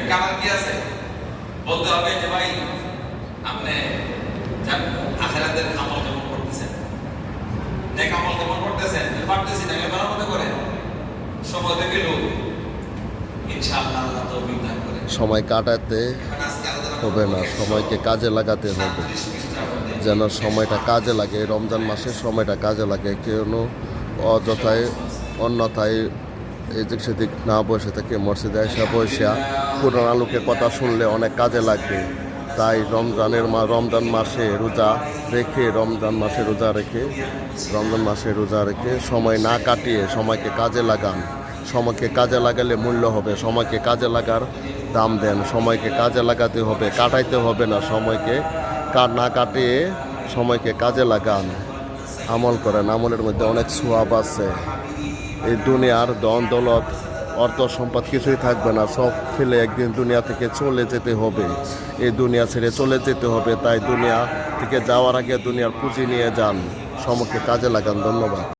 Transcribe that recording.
কারণ কি আছে? বলতে হবে যে ভাই আপনি আখিরাতের আমল কেমন করতেছেন, নেক আমল কেমন করতেছেন, পারতেছি না এবার মতো করে সময় থেকে লোক ইনশাআল্লাহ আল্লাহ তৌফিক দান করে। সময় কাটাতে হবে না, সময়কে কাজে লাগাতে হবে, যেন সময়টা কাজে লাগে। রমজান মাসে সময়টা কাজে লাগে, কেন অযথায় অন্যথায় এদিক সেদিক না বসে থেকে মসজিদে এসে বসে পুরান আলোকের কথা শুনলে অনেক কাজে লাগবে। তাই রমজান মাসে রোজা রেখে সময় না কাটিয়ে সময়কে কাজে লাগান। সময়কে কাজে লাগালে মূল্য হবে, সময়কে কাজে লাগার দাম দেন। সময়কে কাজে লাগাতে হবে, কাটাইতে হবে না। সময়কে না কাটিয়ে সময়কে কাজে লাগান, আমল করেন। আমলের মধ্যে অনেক সওয়াব আছে। এই দুনিয়ার ধন দৌলত অর্থ সম্পদ কিছুই থাকবে না, সব ফেলে একদিন দুনিয়া থেকে চলে যেতে হবে। এই দুনিয়া ছেড়ে চলে যেতে হবে, তাই দুনিয়া থেকে যাওয়ার আগে দুনিয়ার পুঁজি নিয়ে যান, সময়কে কাজে লাগান। ধন্যবাদ।